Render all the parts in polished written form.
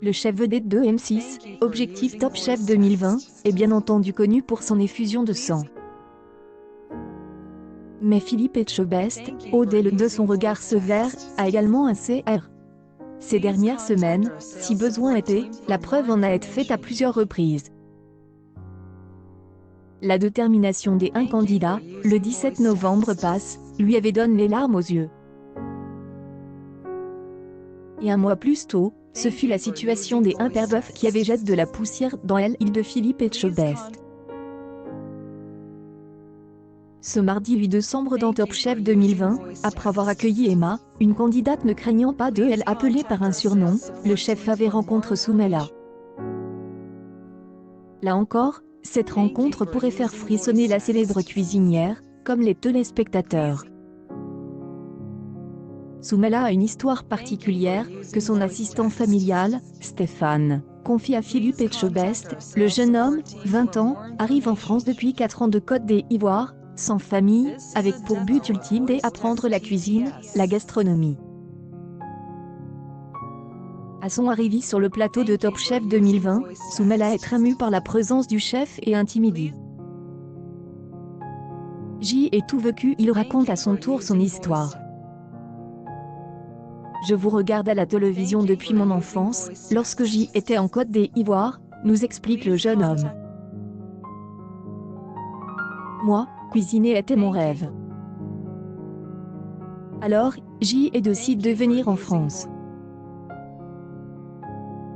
Le chef vedette de M6, Objectif Top Chef 2020, est bien entendu connu pour son effusion de sang. Mais Philippe Etchebest, au-delà de son regard sévère, a également un CR. Ces dernières semaines, si besoin était, la preuve en a été faite à plusieurs reprises. La détermination des un candidat, le 17 novembre passe, lui avait donné les larmes aux yeux. Et un mois plus tôt, ce fut la situation des un perbeuf qui avait jeté de la poussière dans l'île de Philippe Etchebest. Ce mardi 8 décembre dans Top Chef 2020, après avoir accueilli Emma, une candidate ne craignant pas de elle appelée par un surnom, le chef avait rencontré Soumela. Là encore, cette rencontre pourrait faire frissonner la célèbre cuisinière, comme les téléspectateurs. Soumela a une histoire particulière, que son assistant familial, Stéphane, confie à Philippe Etchebest. Le jeune homme, 20 ans, arrive en France depuis 4 ans de Côte d'Ivoire, sans famille, avec pour but ultime d'apprendre la cuisine, la gastronomie. À son arrivée sur le plateau de Top Chef 2020, Soumela est émue par la présence du chef et intimidée. J'y ai tout vécu, il raconte à son tour son histoire. Je vous regarde à la télévision depuis mon enfance, lorsque j'y étais en Côte d'Ivoire, nous explique le jeune homme. Moi, cuisiner était mon rêve. Alors, j'y ai décidé de venir en France.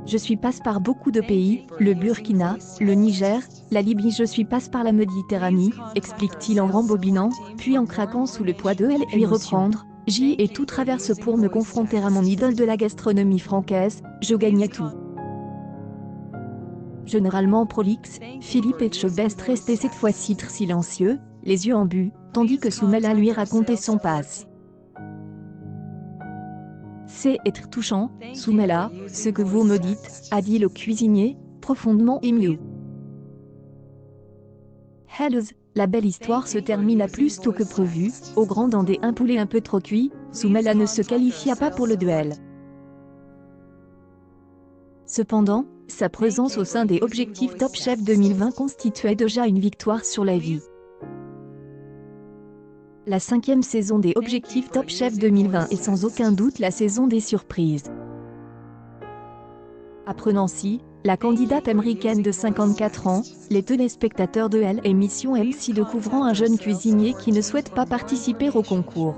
Je suis passe par beaucoup de pays, le Burkina, le Niger, la Libye, je suis passe par la Méditerranée, explique-t-il en rembobinant, puis en craquant sous le poids de elle et puis reprendre. J'y ai tout traversé pour me confronter à mon idole de la gastronomie francaise, je gagnais tout. Généralement prolixe, Philippe Etchebest restait cette fois-ci très silencieux, les yeux en but, tandis que Soumela lui racontait son passe. C'est être touchant, Soumela, ce que vous me dites, a dit le cuisinier, profondément ému. Hells, la belle histoire se termina plus tôt que prévu, au grand dent des un poulet un peu trop cuit, Soumela ne se qualifia pas pour le duel. Cependant, sa présence au sein des Objectifs Top Chef 2020 constituait déjà une victoire sur la vie. La 5e saison des Objectifs Top Chef 2020 est sans aucun doute la saison des surprises. Après Nancy, la candidate américaine de 54 ans, les téléspectateurs de l'émission M6 découvrant un jeune cuisinier qui ne souhaite pas participer au concours.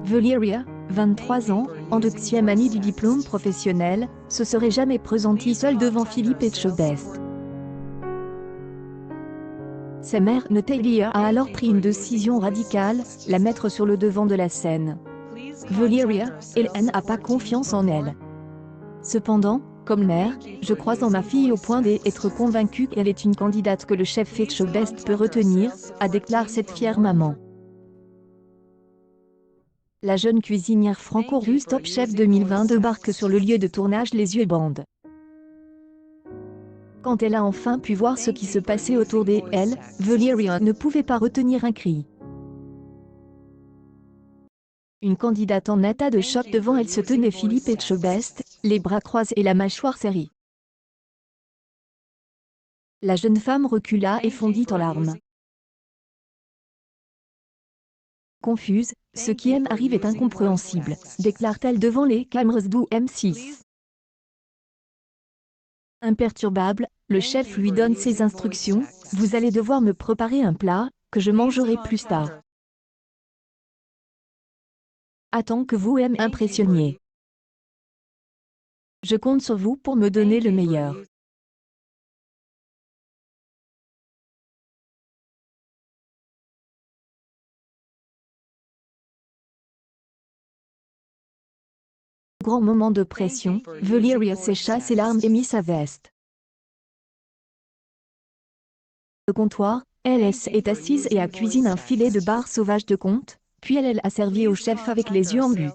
Valeria, 23 ans, en 2e année du diplôme professionnel, se serait jamais présentée seule devant Philippe Etchebest. Sa mère, Natalia, a alors pris une décision radicale, la mettre sur le devant de la scène. Valeria, elle n'a pas confiance en elle. Cependant, comme mère, je crois en ma fille au point d'être convaincue qu'elle est une candidate que le chef Etchebest peut retenir, a déclaré cette fière maman. La jeune cuisinière franco-russe Top Chef 2020 débarque sur le lieu de tournage les yeux bandés. Quand elle a enfin pu voir ce qui se passait autour d'elle, Valeria ne pouvait pas retenir un cri. Une candidate en état de choc devant elle se tenait Philippe Etchebest, les bras croisés et la mâchoire serrée. La jeune femme recula et fondit en larmes. Confuse, ce qui m'arrive est incompréhensible, déclare-t-elle devant les caméras du M6. Imperturbable, le chef lui donne ses instructions, « Vous allez devoir me préparer un plat, que je mangerai plus tard. Attends que vous m'impressionniez. Je compte sur vous pour me donner le meilleur. » Grand moment de pression, Valeria sécha ses larmes et mit sa veste. Le comptoir, elle est assise et a cuisiné un filet de bar sauvage de Comte, puis elle a servi au chef avec les yeux en but.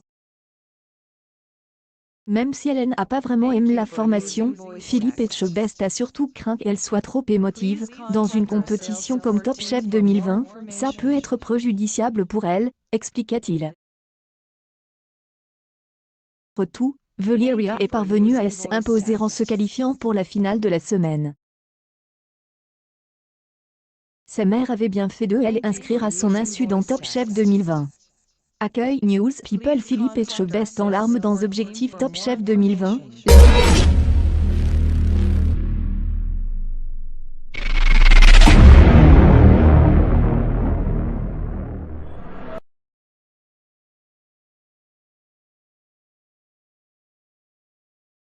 Même si elle n'a pas vraiment aimé la formation, Philippe Etchebest a surtout craint qu'elle soit trop émotive. Dans une compétition comme Top Chef 2020, ça peut être préjudiciable pour elle, expliqua-t-il. Après tout, Valeria est parvenue à s'imposer en se qualifiant pour la finale de la semaine. Sa mère avait bien fait de elle inscrire à son insu dans Top Chef 2020. Accueil News People Philippe Etchebest en larmes dans Objectif Top Chef 2020.